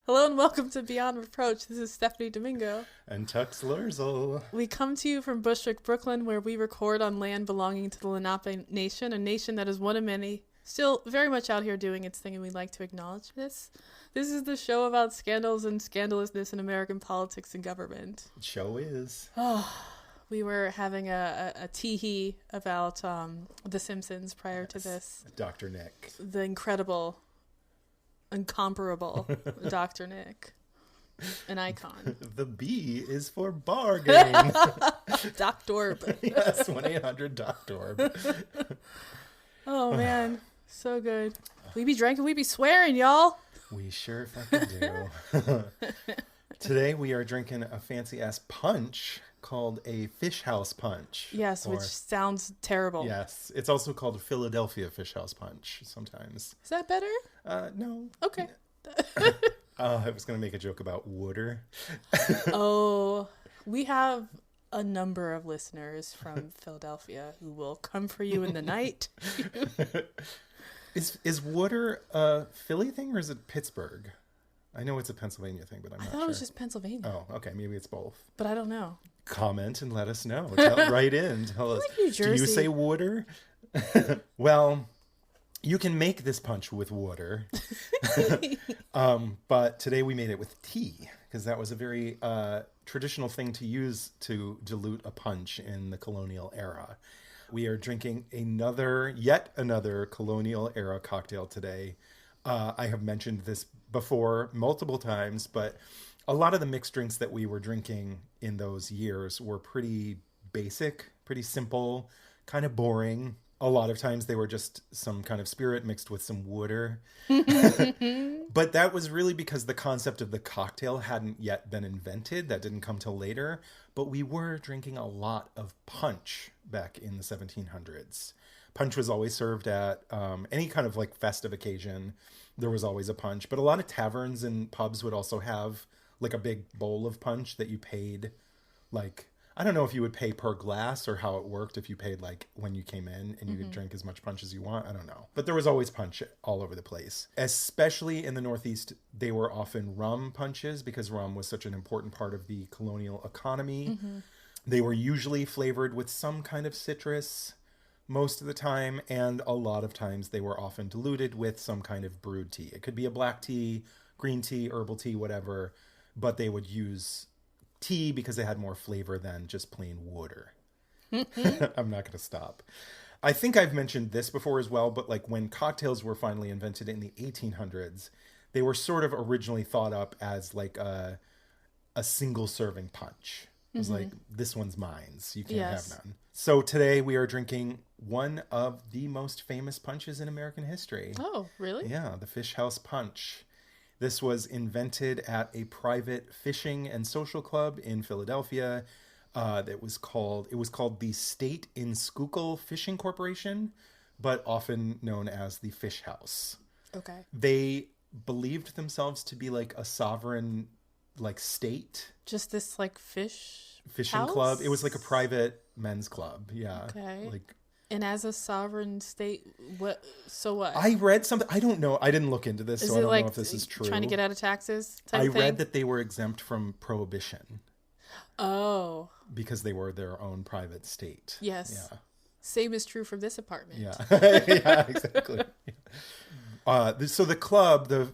Hello and welcome to Beyond Reproach. This is Stephanie Domingo. And Tux Lurzel. We come to you from Bushwick, Brooklyn, where we record on land belonging to the Lenape Nation, a nation that is one of many, still very much out here doing its thing, and we'd like to acknowledge this. This is the show about scandals and scandalousness in American politics and government. It show is. We were having a tee-hee about The Simpsons prior to this. Dr. Nick. The incredible, incomparable Dr. Nick. An icon. The B is for bargain. Doctor. Yes, 1-800-DOCTORB. Oh, man. So good. We be drinking, we be swearing, y'all. We sure fucking do. Today we are drinking a fancy-ass punch called a fish house punch. Yes, which sounds terrible. Yes. It's also called a Philadelphia fish house punch sometimes. Is that better? No. Okay. I was going to make a joke about water. Oh, we have a number of listeners from Philadelphia who will come for you in the night. Is water a Philly thing or is it Pittsburgh? I know it's a Pennsylvania thing, but I'm not sure. I thought it was just Pennsylvania. Oh, okay. Maybe it's both. But I don't know. Comment and let us know. Write in. Tell us. Like New Jersey. Do you say water? Well, you can make this punch with water. But today we made it with tea because that was a very traditional thing to use to dilute a punch in the colonial era. We are drinking yet another colonial era cocktail today. I have mentioned this before multiple times, but a lot of the mixed drinks that we were drinking in those years were pretty basic, pretty simple, kind of boring. A lot of times they were just some kind of spirit mixed with some water. But that was really because the concept of the cocktail hadn't yet been invented. That didn't come till later. But we were drinking a lot of punch back in the 1700s. Punch was always served at any kind of like festive occasion. There was always a punch. But a lot of taverns and pubs would also have like a big bowl of punch that you paid. Like, I don't know if you would pay per glass or how it worked if you paid like when you came in and you could drink as much punch as you want. I don't know. But there was always punch all over the place. Especially in the Northeast, they were often rum punches because rum was such an important part of the colonial economy. They were usually flavored with some kind of citrus most of the time, and a lot of times they were often diluted with some kind of brewed tea. It could be a black tea, green tea, herbal tea, whatever, but they would use tea because they had more flavor than just plain water. I'm not going to stop. I think I've mentioned this before as well, but like when cocktails were finally invented in the 1800s, they were sort of originally thought up as like a single serving punch. It was like, this one's mine, so you can't have none. So today we are drinking one of the most famous punches in American history. Oh, really? Yeah, the Fish House Punch. This was invented at a private fishing and social club in Philadelphia. It was called the State in Schuylkill Fishing Corporation, but often known as the Fish House. Okay. They believed themselves to be like a sovereign like state. Just this like fishing house? Club. It was like a private men's club. Yeah. Okay. Like, and as a sovereign state, what? So what? I read something. I don't know. I didn't look into this, so I don't know if this is true. Trying to get out of taxes type I thing? read that they were exempt from prohibition. Oh. Because they were their own private state. Yes. Yeah. Same is true from this apartment. Yeah. Yeah, exactly. So the club, the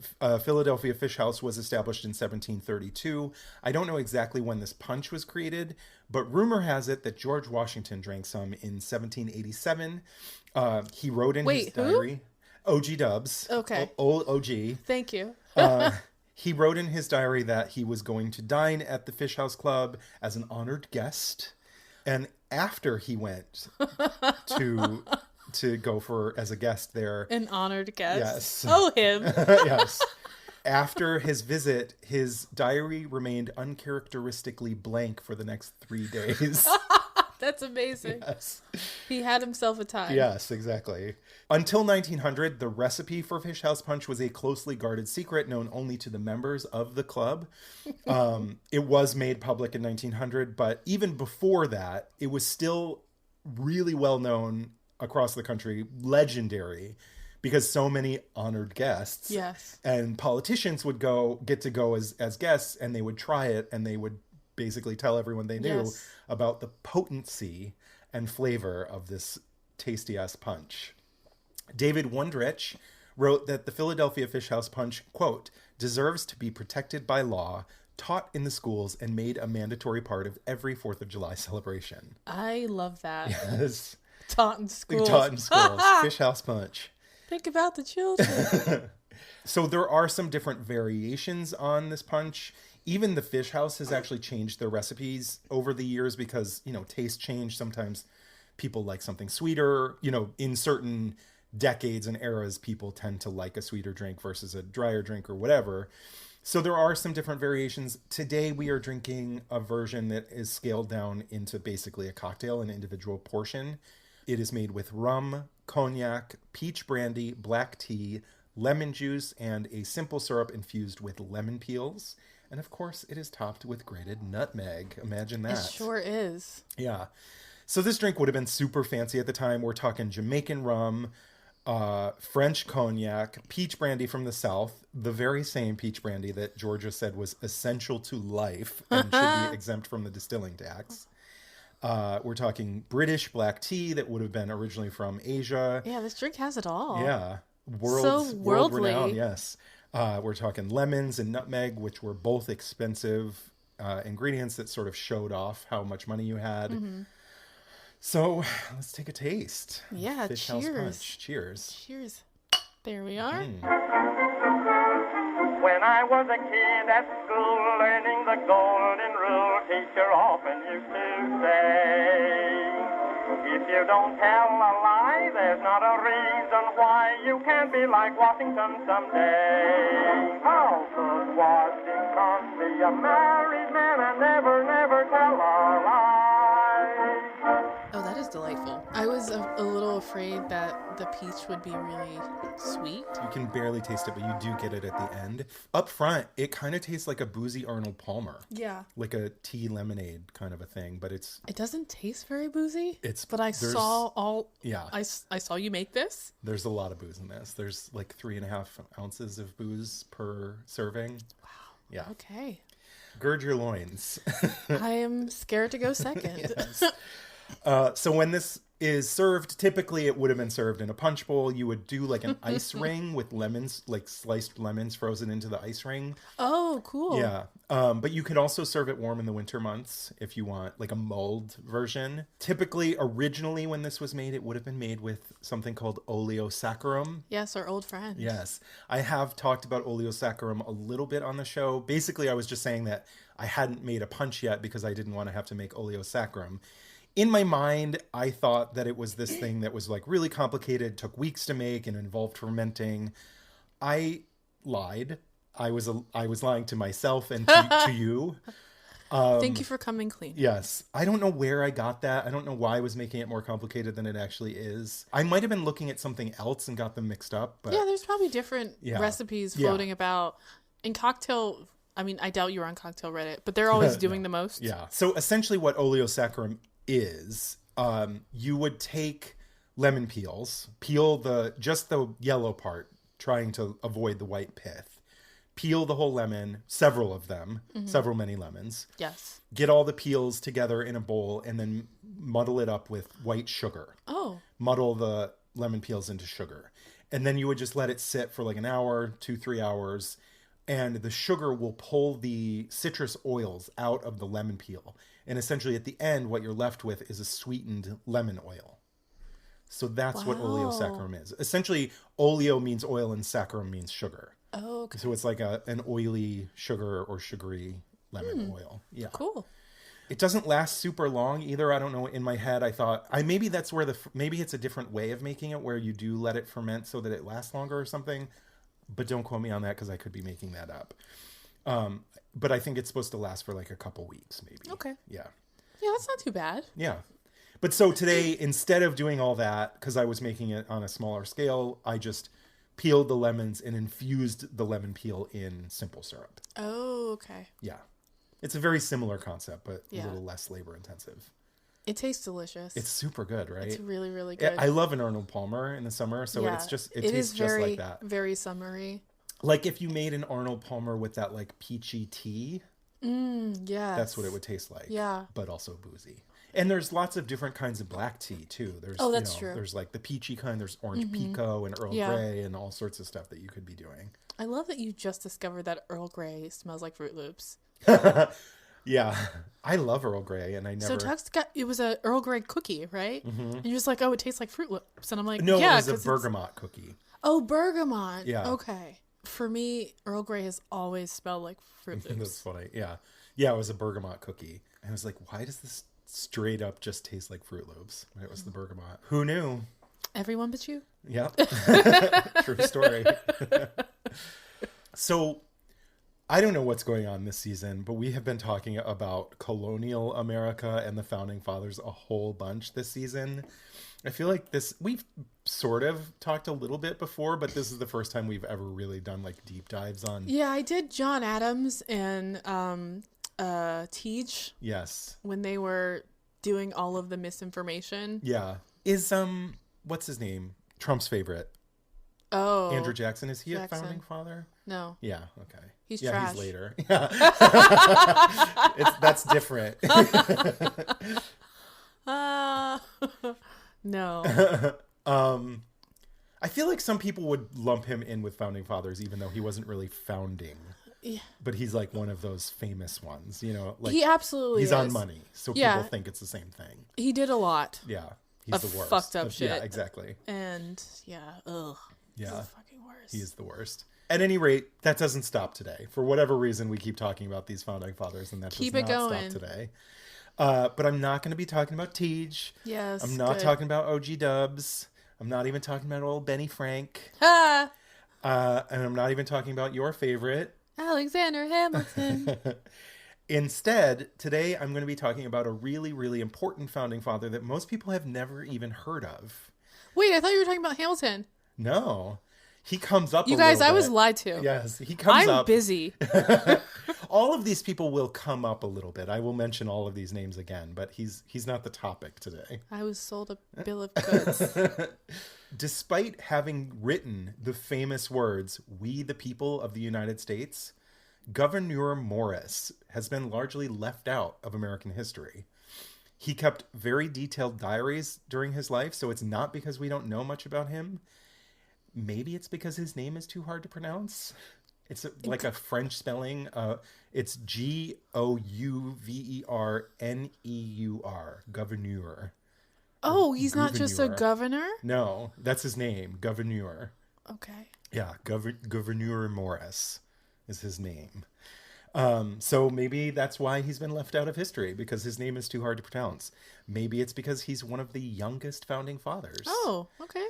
Philadelphia Fish House, was established in 1732. I don't know exactly when this punch was created, but rumor has it that George Washington drank some in 1787. He wrote in his diary. Who? OG Dubs. Okay. Old OG. Thank you. He wrote in his diary that he was going to dine at the Fish House Club as an honored guest. And after he went to go for as a guest there. An honored guest. Yes. Oh, him. Yes. After his visit, his diary remained uncharacteristically blank for the next 3 days. That's amazing. Yes. He had himself a time. Yes, exactly. Until 1900, the recipe for Fish House Punch was a closely guarded secret known only to the members of the club. It was made public in 1900, but even before that, it was still really well known across the country, legendary, because so many honored guests. Yes. And politicians would get to go as guests, and they would try it, and they would basically tell everyone they knew about the potency and flavor of this tasty-ass punch. David Wondrich wrote that the Philadelphia Fish House Punch, quote, deserves to be protected by law, taught in the schools, and made a mandatory part of every 4th of July celebration. I love that. Yes. Taught in schools. Taught in schools. Fish House Punch. Think about the children. So there are some different variations on this punch. Even the Fish House has actually changed their recipes over the years because, taste change. Sometimes people like something sweeter. In certain decades and eras, people tend to like a sweeter drink versus a drier drink or whatever. So there are some different variations. Today we are drinking a version that is scaled down into basically a cocktail, an individual portion. It is made with rum, cognac, peach brandy, black tea, lemon juice, and a simple syrup infused with lemon peels. And of course, it is topped with grated nutmeg. Imagine that. It sure is. Yeah. So this drink would have been super fancy at the time. We're talking Jamaican rum, French cognac, peach brandy from the South, the very same peach brandy that Georgia said was essential to life and should be exempt from the distilling tax. We're talking British black tea that would have been originally from Asia. Yeah, this drink has it all. Yeah. So world worldly. renowned, yes. We're talking lemons and nutmeg, which were both expensive ingredients that sort of showed off how much money you had. Mm-hmm. So let's take a taste. Yeah, Fish cheers. House Punch. Cheers. Cheers. There we are. When I was a kid at school learning the golden rule, teacher often used to say, if you don't tell a lie, there's not a reason why you can't be like Washington someday. How could Washington be a married man and never, never tell a lie? Oh, that is delightful. I was a little afraid that the peach would be really sweet. You can barely taste it, but you do get it at the end. Up front, it kind of tastes like a boozy Arnold Palmer. Yeah. Like a tea lemonade kind of a thing, but It doesn't taste very boozy. But I there's- saw all. Yeah. I saw you make this. There's a lot of booze in this. There's like 3.5 ounces of booze per serving. Wow. Yeah. Okay. Gird your loins. I am scared to go second. Yes. So when this is served, typically it would have been served in a punch bowl. You would do like an ice ring with lemons, like sliced lemons frozen into the ice ring. Oh, cool. Yeah. But you could also serve it warm in the winter months if you want like a mulled version. Typically, originally when this was made, it would have been made with something called oleosaccharum. Yes, our old friend. Yes. I have talked about oleosaccharum a little bit on the show. Basically, I was just saying that I hadn't made a punch yet because I didn't want to have to make oleosaccharum. In my mind, I thought that it was this thing that was like really complicated, took weeks to make, and involved fermenting. I lied. I was lying to myself and to you. Thank you for coming clean. Yes. I don't know where I got that. I don't know why I was making it more complicated than it actually is. I might have been looking at something else and got them mixed up. But Yeah, there's probably different recipes floating about. In cocktail, I mean, I doubt you're on Cocktail Reddit, but they're always doing the most. Yeah. So essentially what oleosaccharum is, you would take lemon peels, peel just the yellow part, trying to avoid the white pith. Peel the whole lemon, several of them, many lemons. Yes. Get all the peels together in a bowl and then muddle it up with white sugar. Oh. Muddle the lemon peels into sugar. And then you would just let it sit for like an hour, 2-3 hours. And the sugar will pull the citrus oils out of the lemon peel. And essentially at the end, what you're left with is a sweetened lemon oil. So that's what oleosaccharum is. Essentially, oleo means oil and saccharum means sugar. Oh, okay. So it's like an oily sugar or sugary lemon oil. Yeah. Cool. It doesn't last super long either. I don't know. In my head, I thought maybe that's where maybe it's a different way of making it where you do let it ferment so that it lasts longer or something. But don't quote me on that because I could be making that up. But I think it's supposed to last for like a couple weeks, maybe. Okay. Yeah. Yeah, that's not too bad. Yeah. But so today, instead of doing all that, because I was making it on a smaller scale, I just peeled the lemons and infused the lemon peel in simple syrup. Oh, okay. Yeah. It's a very similar concept, but Yeah. a little less labor intensive. It tastes delicious. It's super good, right? It's really, really good. I love an Arnold Palmer in the summer, so it tastes just like that. Very summery. Like if you made an Arnold Palmer with that like peachy tea, yeah, that's what it would taste like. Yeah. But also boozy. And there's lots of different kinds of black tea too. There's that's true. There's like the peachy kind, there's orange pekoe and Earl Grey and all sorts of stuff that you could be doing. I love that you just discovered that Earl Grey smells like Fruit Loops. Yeah, I love Earl Grey, and I never. So Tux it was a Earl Grey cookie, right? Mm-hmm. And you're just like, oh, it tastes like Fruit Loops, and I'm like, no, yeah, it was a bergamot cookie. Oh, bergamot. Yeah. Okay. For me, Earl Grey has always smelled like Fruit Loops. That's funny. Yeah, it was a bergamot cookie. And I was like, why does this straight up just taste like Fruit Loops? But it was the bergamot. Who knew? Everyone but you. Yeah. True story. So. I don't know what's going on this season, but we have been talking about colonial America and the founding fathers a whole bunch this season. I feel like we've sort of talked a little bit before, but this is the first time we've ever really done like deep dives on. Yeah, I did John Adams and Teej. Yes. When they were doing all of the misinformation. Yeah. Is what's his name? Trump's favorite. Oh. Andrew Jackson. Is he a founding father? No. Yeah, okay. He's trash. He's later. Yeah. That's different. No. I feel like some people would lump him in with founding fathers, even though he wasn't really founding. Yeah. But he's like one of those famous ones, like he absolutely he's is. on money, so people think it's the same thing. He did a lot. Yeah. He's the worst. Fucked up shit. Yeah, exactly. And ugh. Yeah. He's the fucking worst. He is the worst. At any rate, that doesn't stop today. For whatever reason, we keep talking about these founding fathers, and that does not stop today. But I'm not going to be talking about Teej. Yes. I'm not talking about OG Dubs. I'm not even talking about old Benny Frank. And I'm not even talking about your favorite, Alexander Hamilton. Instead, today I'm going to be talking about a really, really important founding father that most people have never even heard of. Wait, I thought you were talking about Hamilton. No. He comes up You guys, I was lied to. Yes, he comes up. I'm busy. All of these people will come up a little bit. I will mention all of these names again, but he's not the topic today. I was sold a bill of goods. Despite having written the famous words, "We the people of the United States," Gouverneur Morris has been largely left out of American history. He kept very detailed diaries during his life, so it's not because we don't know much about him. Maybe it's because his name is too hard to pronounce. It's like a French spelling. It's Gouverneur. Gouverneur. Oh, he's not just a governor? No, that's his name. Gouverneur. Okay. Yeah, Gouverneur Morris is his name. So maybe that's why he's been left out of history, because his name is too hard to pronounce. Maybe it's because he's one of the youngest founding fathers. Oh, okay.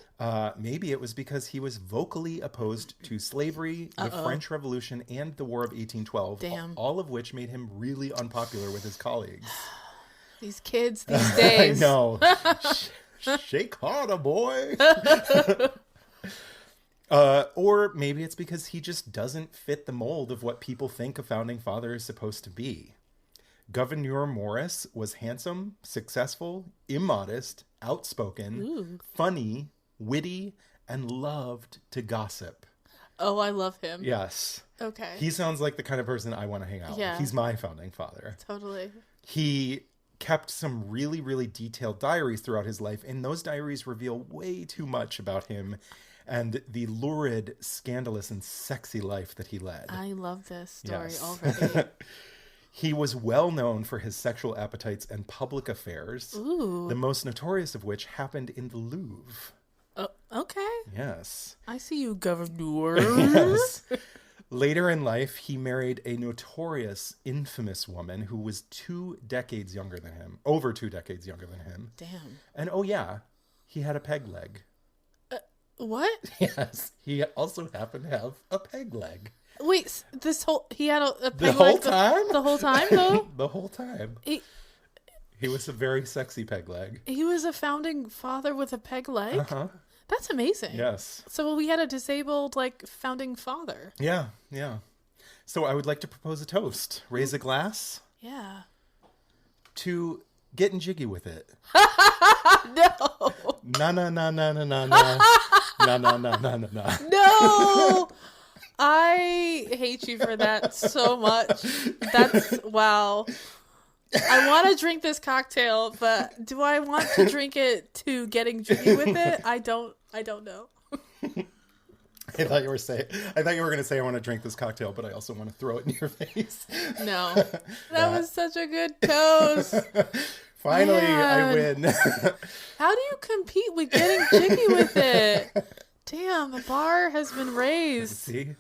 Maybe it was because he was vocally opposed to slavery, the French Revolution, and the War of 1812. Damn. All of which made him really unpopular with his colleagues. These kids these days. I know. Shake harder, boy. Or maybe it's because he just doesn't fit the mold of what people think a founding father is supposed to be. Gouverneur Morris was handsome, successful, immodest, outspoken, funny, witty, and loved to gossip. Oh, I love him. Yes. Okay. He sounds like the kind of person I want to hang out with. He's my founding father. Totally. He kept some really, really detailed diaries throughout his life, and those diaries reveal way too much about him and the lurid, scandalous, and sexy life that he led. I love this story already. He was well known for his sexual appetites and public affairs, Ooh. the most notorious of which happened in the Louvre. Okay. Yes. I see you, Gouverneur. Yes. Later in life, he married a notorious, infamous woman who was 2 decades younger than him. Over 2 decades younger than him. Damn. And he had a peg leg. What? Yes. He also happened to have a peg leg. Wait, he had a peg the whole leg time? The whole time, though? The whole time. He was a very sexy peg leg. He was a founding father with a peg leg? Uh-huh. That's amazing. Yes. So we had a disabled, founding father. Yeah, yeah. So I would like to propose a toast. Raise a glass. Yeah. To getting jiggy with it. No. Na na na na na na na na na na na na. No. I hate you for that so much. That's wow. I want to drink this cocktail, but do I want to drink it to getting jiggy with it? I don't know. I thought you were going to say I want to drink this cocktail, but I also want to throw it in your face. No. That was such a good toast. Finally, Man. I win. How do you compete with getting jiggy with it? Damn, the bar has been raised. See?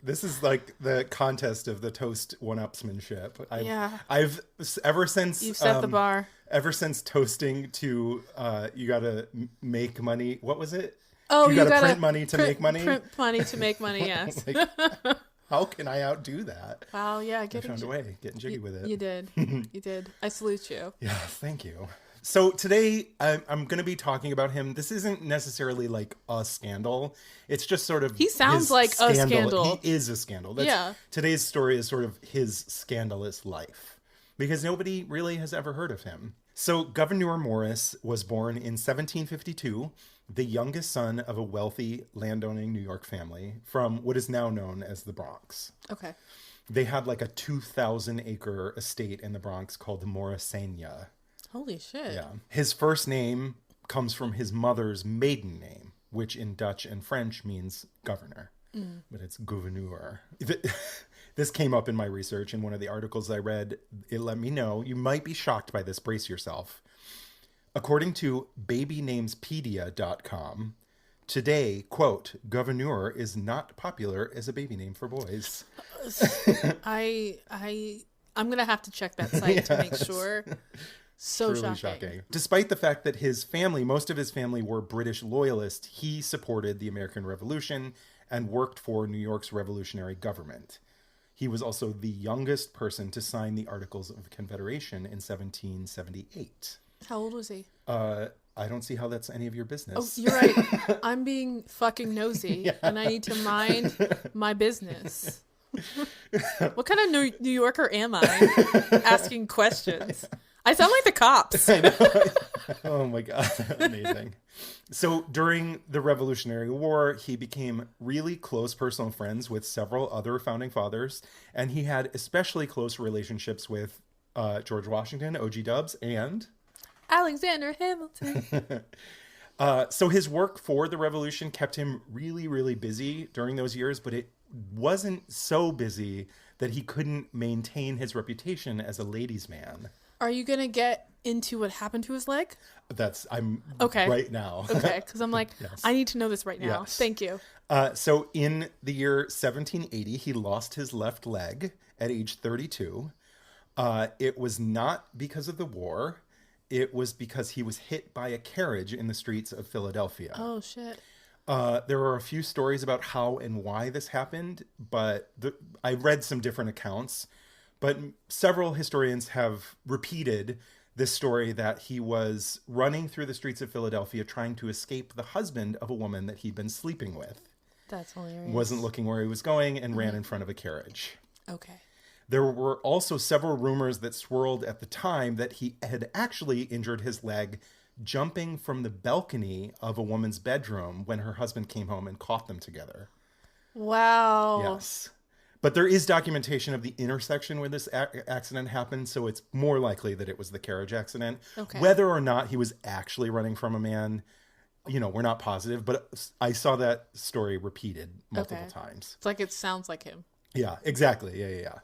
This is like the contest of the toast one-upsmanship. I've ever since you've set the bar. Ever since toasting to you gotta make money. What was it? Oh, you gotta print money to make money. Print money to make money. Yes. Like, how can I outdo that? Wow. Yeah. I found a way. Getting jiggy with it. You did. You did. I salute you. Yeah. Thank you. So today I'm going to be talking about him. This isn't necessarily like a scandal. It's just sort of he sounds like a scandal. He is a scandal. Today's story is sort of his scandalous life because nobody really has ever heard of him. So Gouverneur Morris was born in 1752, the youngest son of a wealthy landowning New York family from what is now known as the Bronx. Okay. They had like a 2,000-acre estate in the Bronx called the Morrisania. Holy shit. Yeah. His first name comes from his mother's maiden name, which in Dutch and French means governor. But it's gouverneur. This came up in my research in one of the articles I read. It let me know. You might be shocked by this. Brace yourself. According to babynamespedia.com, today, quote, gouverneur is not popular as a baby name for boys. I'm going to have to check that site to make sure. So shocking. Despite the fact that most of his family were British loyalists, he supported the American Revolution and worked for New York's revolutionary government. He was also the youngest person to sign the Articles of Confederation in 1778. How old was he? I don't see how that's any of your business. Oh, you're right. I'm being fucking nosy, and I need to mind my business. What kind of New Yorker am I? Asking questions. I sound like the cops. I know. Oh my God. Amazing. So during the Revolutionary War, he became really close personal friends with several other founding fathers, and he had especially close relationships with George Washington, OG Dubs, and Alexander Hamilton. So his work for the revolution kept him really, really busy during those years, but it wasn't so busy that he couldn't maintain his reputation as a ladies' man. Are you going to get into what happened to his leg? I'm okay right now. Okay, because I'm like, yes. I need to know this right now. Yes. Thank you. So in the year 1780, he lost his left leg at age 32. It was not because of the war. It was because he was hit by a carriage in the streets of Philadelphia. Oh, shit. There are a few stories about how and why this happened, but I read some different accounts. But several historians have repeated this story that he was running through the streets of Philadelphia trying to escape the husband of a woman that he'd been sleeping with. That's hilarious. Wasn't looking where he was going and ran in front of a carriage. Okay. There were also several rumors that swirled at the time that he had actually injured his leg jumping from the balcony of a woman's bedroom when her husband came home and caught them together. Wow. Yes. But there is documentation of the intersection where this accident happened, so it's more likely that it was the carriage accident. Okay. Whether or not he was actually running from a man, we're not positive, but I saw that story repeated multiple times. It's like it sounds like him. Yeah, exactly. Yeah.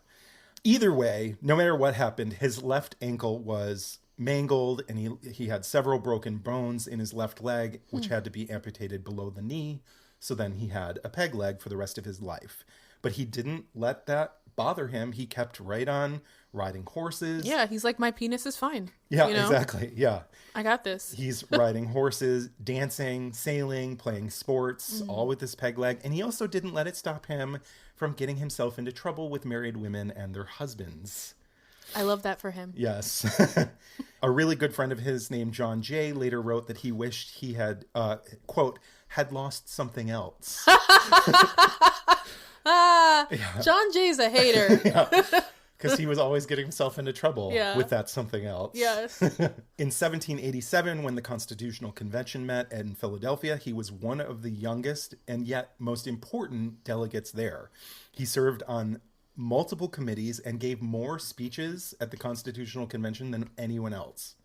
Either way, no matter what happened, his left ankle was mangled, and he had several broken bones in his left leg, which had to be amputated below the knee. So then he had a peg leg for the rest of his life. But he didn't let that bother him. He kept right on riding horses. Yeah, he's like, my penis is fine. Yeah, exactly. Yeah. I got this. He's riding horses, dancing, sailing, playing sports, all with his peg leg. And he also didn't let it stop him from getting himself into trouble with married women and their husbands. I love that for him. Yes. A really good friend of his named John Jay later wrote that he wished he had, quote, had lost something else. John Jay's a hater. because he was always getting himself into trouble Yeah. with that something else. Yes. In 1787, when the Constitutional Convention met in Philadelphia, he was one of the youngest and yet most important delegates there. He served on multiple committees and gave more speeches at the Constitutional Convention than anyone else.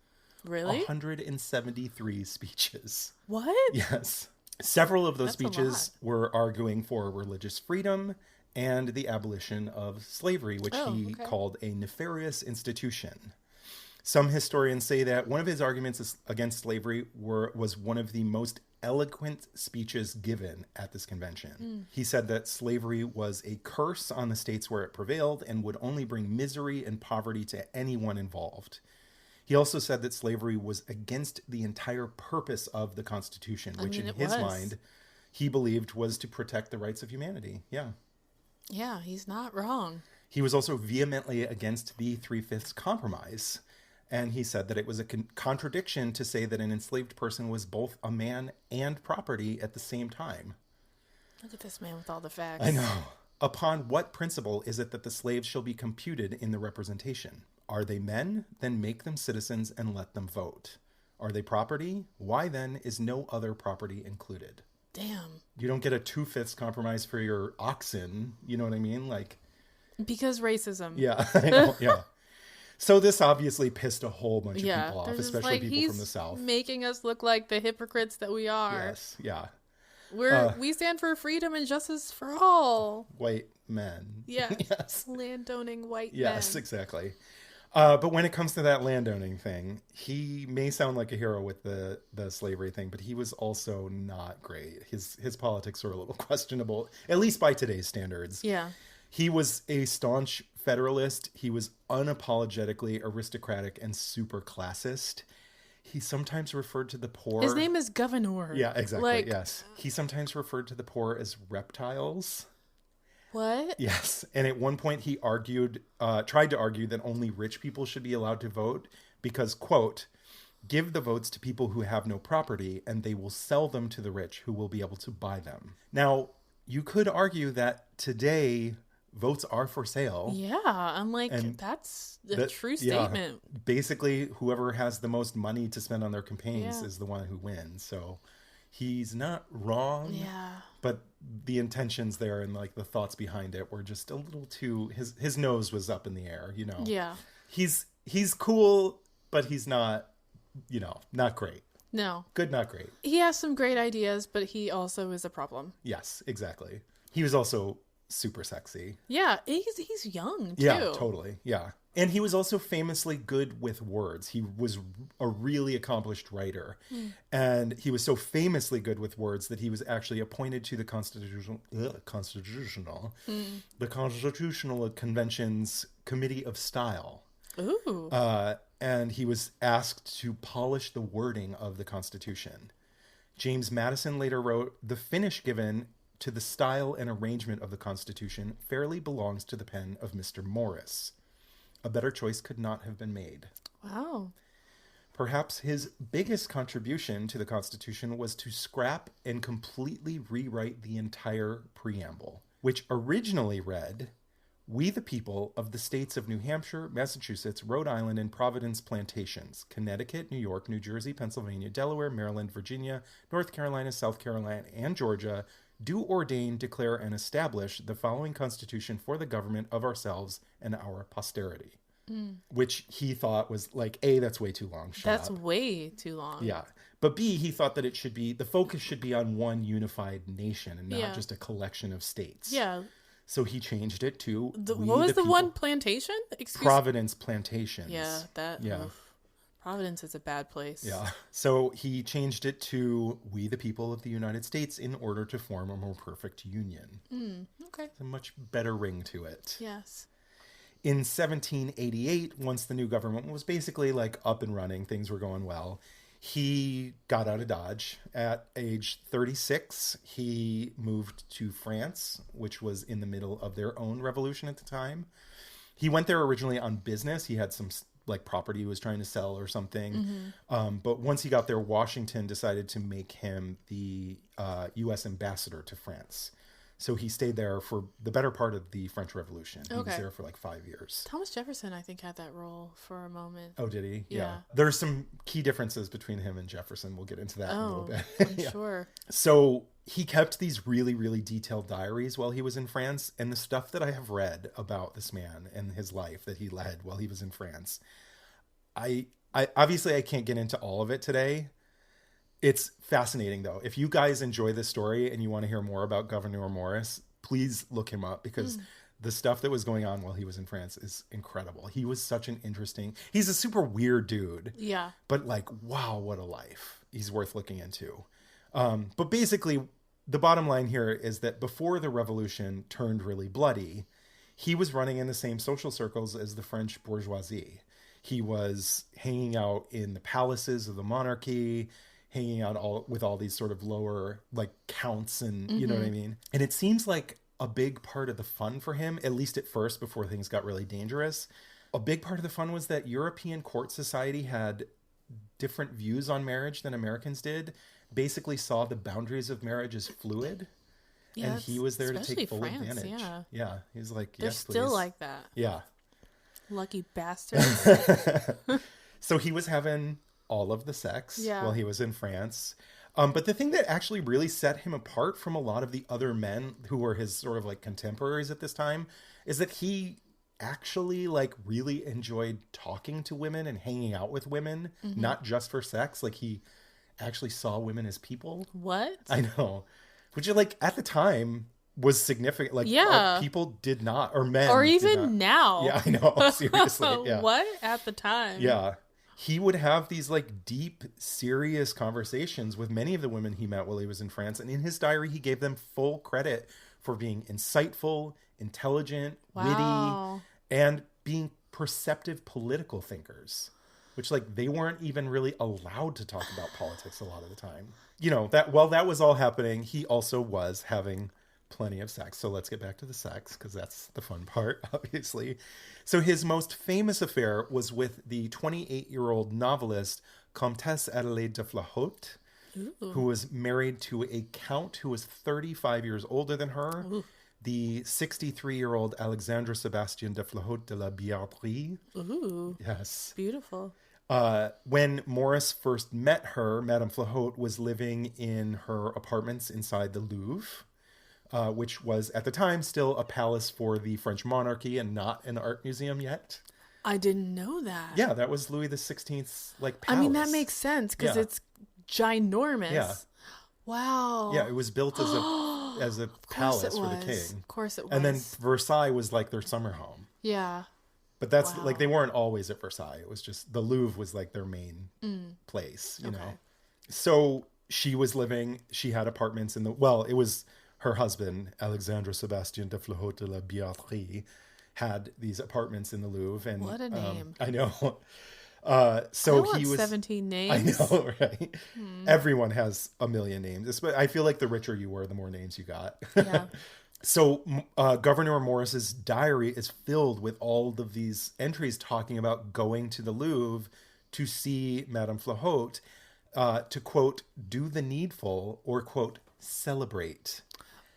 Really? 173 speeches. What? Yes. Several of those That's a speeches were arguing for religious freedom and the abolition of slavery, which he called a nefarious institution. Some historians say that one of his arguments against slavery was one of the most eloquent speeches given at this convention. He said that slavery was a curse on the states where it prevailed and would only bring misery and poverty to anyone involved. He also said that slavery was against the entire purpose of the Constitution, which in his mind, he believed was to protect the rights of humanity. Yeah. Yeah, he's not wrong. He was also vehemently against the Three-Fifths Compromise. And he said that it was a contradiction to say that an enslaved person was both a man and property at the same time. Look at this man with all the facts. I know. Upon what principle is it that the slaves shall be computed in the representation? Are they men? Then make them citizens and let them vote. Are they property? Why then is no other property included? Damn. You don't get a 2/5 compromise for your oxen. You know what I mean? Like, because racism. yeah, I know, yeah. So this obviously pissed a whole bunch of people off, they're just especially like, people from the South. Making us look like the hypocrites that we are. Yes, yeah. We stand for freedom and justice for all. White men. Yeah. Yes. Landowning white men. Yes, exactly. But when it comes to that landowning thing, he may sound like a hero with the slavery thing, but he was also not great. His politics were a little questionable, at least by today's standards. Yeah. He was a staunch Federalist. He was unapologetically aristocratic and super classist. He sometimes referred to the poor... His name is Gouverneur. Yeah, exactly, yes. He sometimes referred to the poor as reptiles. What? Yes. And at one point he tried to argue that only rich people should be allowed to vote because, quote, give the votes to people who have no property and they will sell them to the rich who will be able to buy them. Now, you could argue that today votes are for sale. Yeah. I'm like, that's a true statement. Yeah, basically, whoever has the most money to spend on their campaigns is the one who wins. So he's not wrong. Yeah. But the intentions there and like the thoughts behind it were just a little too, his nose was up in the air, you know. Yeah. He's cool, but he's not, not great. No. Good, not great. He has some great ideas, but he also is a problem. Yes, exactly. He was also super sexy. Yeah, he's young too. Yeah, totally. Yeah. And he was also famously good with words. He was a really accomplished writer. And he was so famously good with words that he was actually appointed to the Constitutional Convention's Committee of Style. Ooh. And he was asked to polish the wording of the Constitution. James Madison later wrote, "The finish given to the style and arrangement of the Constitution fairly belongs to the pen of Mr. Morris. A better choice could not have been made." Wow. Perhaps his biggest contribution to the Constitution was to scrap and completely rewrite the entire preamble, which originally read, "We the people of the states of New Hampshire, Massachusetts, Rhode Island, and Providence Plantations, Connecticut, New York, New Jersey, Pennsylvania, Delaware, Maryland, Virginia, North Carolina, South Carolina, and Georgia, do ordain, declare, and establish the following Constitution for the government of ourselves and our posterity." Which he thought was like, A, that's way too long. That's way too long. Yeah. But B, he thought that the focus should be on one unified nation and not just a collection of states. Yeah. So he changed it to... What was the one plantation? Providence Plantations. Yeah, that... Yeah. Oof. Providence is a bad place. Yeah. So he changed it to "We the people of the United States" in order to form a more perfect union. Okay. It's a much better ring to it. Yes. In 1788, once the new government was basically like up and running, things were going well, he got out of Dodge. At age 36, he moved to France, which was in the middle of their own revolution at the time. He went there originally on business. He had some like property he was trying to sell or something. But once he got there, Washington decided to make him the U.S. ambassador to France. So he stayed there for the better part of the French Revolution. He was Okay. there for like 5 years. Thomas Jefferson, I think, had that role for a moment. Oh, did he? Yeah. There's some key differences between him and Jefferson. We'll get into that in a little bit. I'm sure. So he kept these really, really detailed diaries while he was in France. And the stuff that I have read about this man and his life that he led while he was in France, I obviously I can't get into all of it today. It's fascinating, though. If you guys enjoy this story and you want to hear more about Gouverneur Morris, please look him up, because the stuff that was going on while he was in France is incredible. He was such an interesting... He's a super weird dude. Yeah. But like, wow, what a life. He's worth looking into. But basically, the bottom line here is that before the revolution turned really bloody, he was running in the same social circles as the French bourgeoisie. He was hanging out in the palaces of the monarchy, hanging out with all these sort of lower like counts and you know what I mean? And it seems like a big part of the fun for him, at least at first before things got really dangerous, a big part of the fun was that European court society had different views on marriage than Americans did, basically saw the boundaries of marriage as fluid. Yeah, and he was there to take full France, advantage. Yeah. He's like, They're yes, still please. like that. Yeah. Lucky bastards. So he was having all of the sex Yeah. while he was in France. But the thing that actually really set him apart from a lot of the other men who were his sort of like contemporaries at this time is that he actually like really enjoyed talking to women and hanging out with women, not just for sex. Like he actually saw women as people. What? I know. Which like at the time was significant. Like people did not, or men. Or did even not. now. Yeah, I know. Seriously. Yeah. What? At the time. Yeah. He would have these like deep, serious conversations with many of the women he met while he was in France. And in his diary, he gave them full credit for being insightful, intelligent, Wow. witty, and being perceptive political thinkers, which like they weren't even really allowed to talk about politics a lot of the time. You know, that while that was all happening, he also was having plenty of sex. So let's get back to the sex, because that's the fun part, obviously. So his most famous affair was with the 28-year-old novelist Comtesse Adelaide de Flahaut, who was married to a count who was 35 years older than her, the 63-year-old Alexandre Sébastien de Flahaut de la Biardrie. Ooh. Yes. Beautiful. When Morris first met her, Madame Flahaut was living in her apartments inside the Louvre, which was at the time still a palace for the French monarchy and not an art museum yet. I didn't know that. Yeah, that was Louis XVI's like palace. I mean, that makes sense because it's ginormous. Yeah. Wow. Yeah, it was built as a palace for the king. Of course it was. And then Versailles was like their summer home. Yeah. But that's like they weren't always at Versailles. It was just the Louvre was like their main place, you know. So she had apartments in it was her husband, Alexandre Sébastien de Flahaut de la Biardrie, had these apartments in the Louvre. And what a name. I know. So he was 17 names. I know, right? Everyone has a million names. I feel like the richer you were, the more names you got. Yeah. So Gouverneur Morris's diary is filled with all of these entries talking about going to the Louvre to see Madame Flahaut, to quote, do the needful, or quote, celebrate.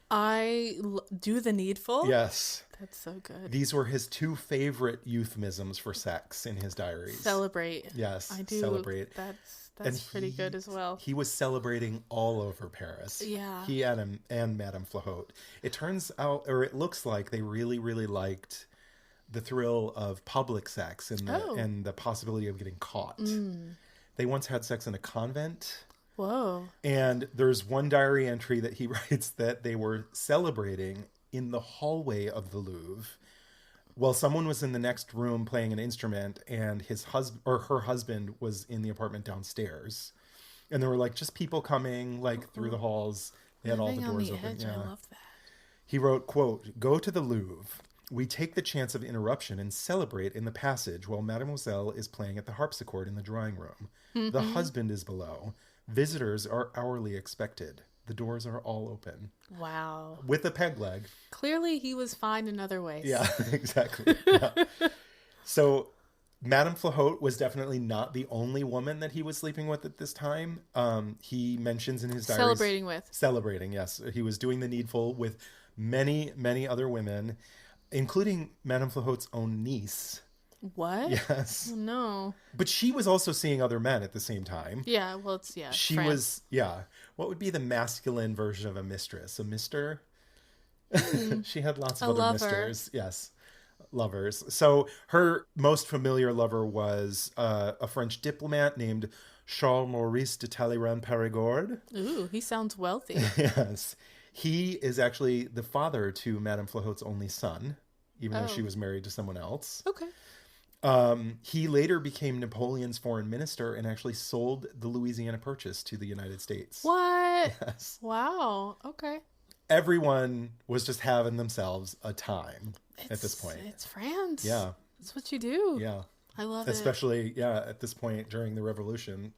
Do the needful? Yes. That's so good. These were his two favorite euphemisms for sex in his diaries. Celebrate. Yes. I do. Celebrate. That's pretty good as well. He was celebrating all over Paris. Yeah. He and Madame Flahaut. It turns out, or it looks like, they really, really liked the thrill of public sex and the possibility of getting caught. They once had sex in a convent. Whoa. And there's one diary entry that he writes that they were celebrating in the hallway of the Louvre while someone was in the next room playing an instrument, and his husband or her husband was in the apartment downstairs. And there were like just people coming like through the halls. They had all the doors open. Yeah. I love that. He wrote, quote, go to the Louvre. We take the chance of interruption and celebrate in the passage while Mademoiselle is playing at the harpsichord in the drawing room. The husband is below. Visitors are hourly expected. The doors are all open. Wow. With a peg leg. Clearly he was fine in other ways. Yeah, exactly. Yeah. So Madame Flahaut was definitely not the only woman that he was sleeping with at this time. He mentions in his diaries... Celebrating, yes. He was doing the needful with many, many other women, including Madame Flahaute's own niece. What? Yes. Oh, no. But she was also seeing other men at the same time. Yeah, well, it's, She France. was, what would be the masculine version of a mistress? A mister? She had lots of A other lover. misters. Yes. Lovers. So her most familiar lover was a French diplomat named Charles Maurice de Talleyrand-Périgord. Ooh, he sounds wealthy. Yes. He is actually the father to Madame Flahaute's only son, even though she was married to someone else. Okay. He later became Napoleon's foreign minister and actually sold the Louisiana Purchase to the United States. What? Yes. Wow. Okay. Everyone was just having themselves a time at this point. It's France. Yeah. That's what you do. Yeah. I love it. Especially, at this point during the Revolution,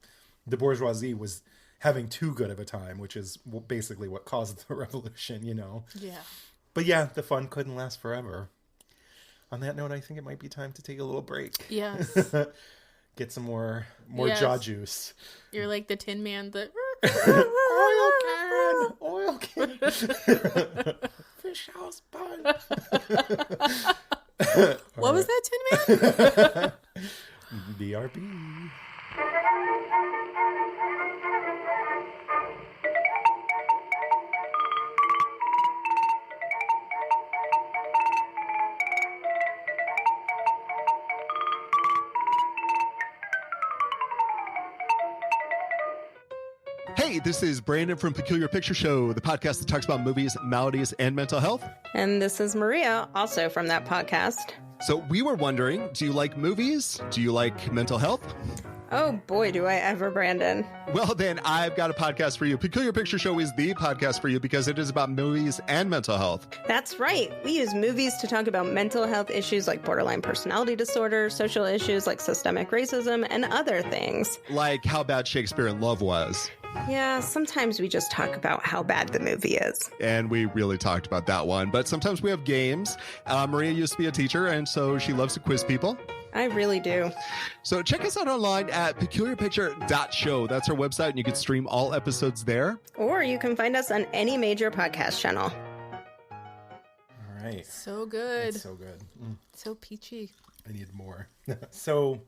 the bourgeoisie was having too good of a time, which is basically what caused the revolution, Yeah. But yeah, the fun couldn't last forever. On that note, I think it might be time to take a little break. Yes. Get some more Yes. jaw juice. You're like the Tin Man that... Oil can. Fish house bun. What was that, Tin Man? BRB. Hey, this is Brandon from Peculiar Picture Show, the podcast that talks about movies, maladies, and mental health. And this is Maria, also from that podcast. So we were wondering, do you like movies? Do you like mental health? Oh boy, do I ever, Brandon. Well, then I've got a podcast for you. Peculiar Picture Show is the podcast for you because it is about movies and mental health. That's right. We use movies to talk about mental health issues like borderline personality disorder, social issues like systemic racism, and other things. Like how bad Shakespeare in Love was. Yeah, sometimes we just talk about how bad the movie is. And we really talked about that one. But sometimes we have games. Maria used to be a teacher, and so she loves to quiz people. I really do. So check us out online at peculiarpicture.show. That's our website, and you can stream all episodes there. Or you can find us on any major podcast channel. All right. So good. It's so good. So peachy. I need more. So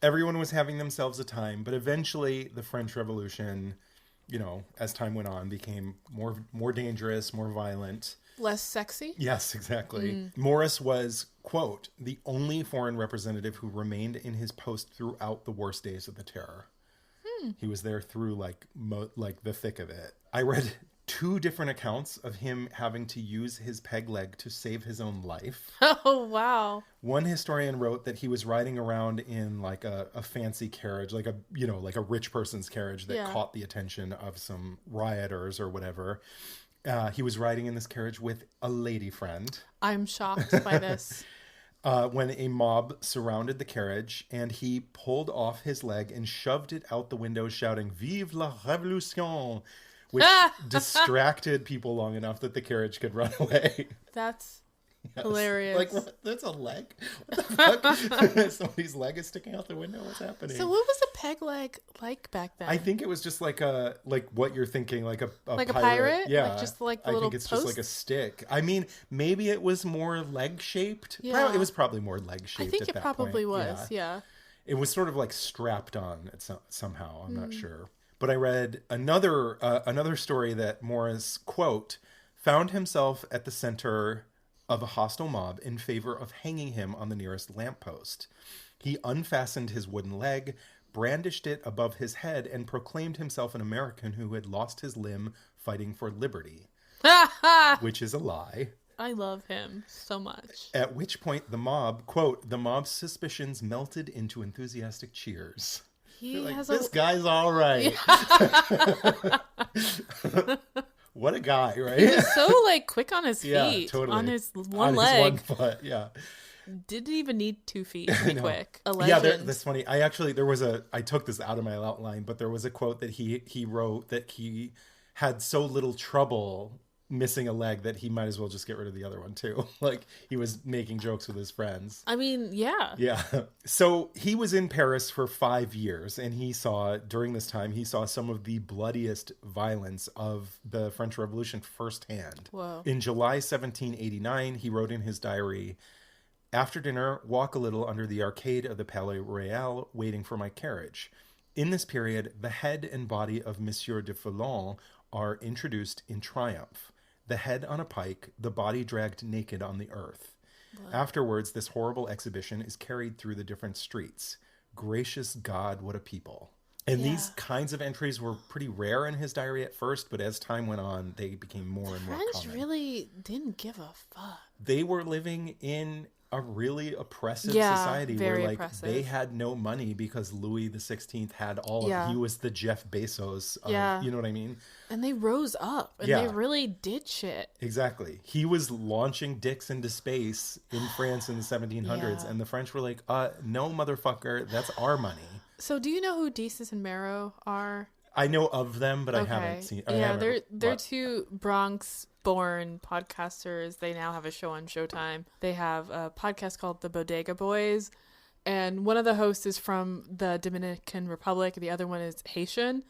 everyone was having themselves a time, but eventually the French Revolution, as time went on, became more dangerous, more violent. Less sexy? Yes, exactly. Morris was, quote, the only foreign representative who remained in his post throughout the worst days of the terror. He was there through like the thick of it. I read 2 different accounts of him having to use his peg leg to save his own life. Oh, wow. One historian wrote that he was riding around in like a fancy carriage, like a rich person's carriage that caught the attention of some rioters or whatever. He was riding in this carriage with a lady friend. I'm shocked by this. When a mob surrounded the carriage, and he pulled off his leg and shoved it out the window, shouting, "Vive la Révolution!" which distracted people long enough that the carriage could run away. That's hilarious. Like, what? That's a leg? What the fuck? Somebody's leg is sticking out the window? What's happening? So what was a peg leg like back then? I think it was just like what you're thinking, like a pirate? Yeah. Like just like the I little think it's just like a stick. I mean, maybe it was more leg shaped. Yeah. It was probably more leg shaped. I think at it that probably point. was, yeah. It was sort of like strapped on somehow. I'm not sure. But I read another story that Morris, quote, found himself at the center of a hostile mob in favor of hanging him on the nearest lamppost. He unfastened his wooden leg, brandished it above his head, and proclaimed himself an American who had lost his limb fighting for liberty, which is a lie. I love him so much. At which point the mob, quote, the mob's suspicions melted into enthusiastic cheers. He Like, has this guy's all right. What a guy, right? He's so like quick on his feet. Yeah, totally. On his one On his leg. one foot, yeah. Didn't even need 2 feet to be No. quick. A Yeah, legend. that's funny. I took this out of my outline, but there was a quote that he wrote that he had so little trouble missing a leg that he might as well just get rid of the other one too. Like he was making jokes with his friends. I mean, yeah. Yeah. So he was in Paris for 5 years, and during this time, he saw some of the bloodiest violence of the French Revolution firsthand. Whoa. In July 1789, he wrote in his diary, "After dinner, walk a little under the arcade of the Palais Royal, waiting for my carriage. In this period, the head and body of Monsieur de Foulon are introduced in triumph. The head on a pike, the body dragged naked on the earth. What? Afterwards, this horrible exhibition is carried through the different streets. Gracious God, what a people." And these kinds of entries were pretty rare in his diary at first, but as time went on, they became more and more common. French really didn't give a fuck. They were living in a really oppressive society where like oppressive. They had no money because Louis XVI had he was the Jeff Bezos of, you know what I mean? And they rose up and they really did shit. Exactly. He was launching dicks into space in France in the 1700s and the French were like, no motherfucker, that's our money. So do you know who Desus and Mero are? I know of them, but I haven't seen. They're two Bronx-born podcasters. They now have a show on Showtime. They have a podcast called The Bodega Boys, and one of the hosts is from the Dominican Republic. The other one is Haitian,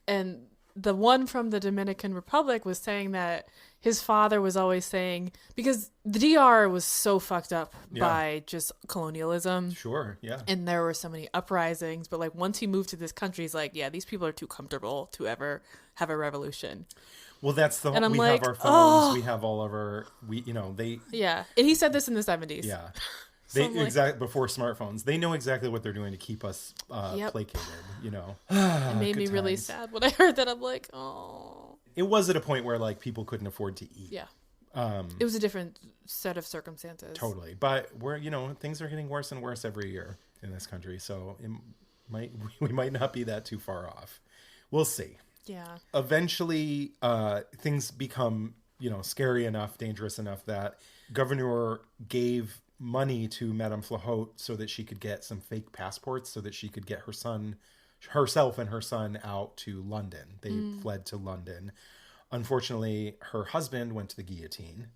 and the one from the Dominican Republic was saying that his father was always saying, because the DR was so fucked up by just colonialism. Sure, yeah. And there were so many uprisings, but like once he moved to this country, he's like, yeah, these people are too comfortable to ever have a revolution. Well, that's the and we like, have our phones, we have all of our they Yeah. And he said this in the 70s. Yeah. So They before smartphones. They know exactly what they're doing to keep us placated, you know. It made me really sad when I heard that. I'm like, oh. It was at a point where like people couldn't afford to eat. Yeah. It was a different set of circumstances. Totally. But things are getting worse and worse every year in this country, so we might not be that too far off. We'll see. Yeah. Eventually things become, scary enough, dangerous enough that Gouverneur gave money to Madame Flahaut so that she could get some fake passports so that she could get herself and her son out to London. They fled to London. Unfortunately, her husband went to the guillotine,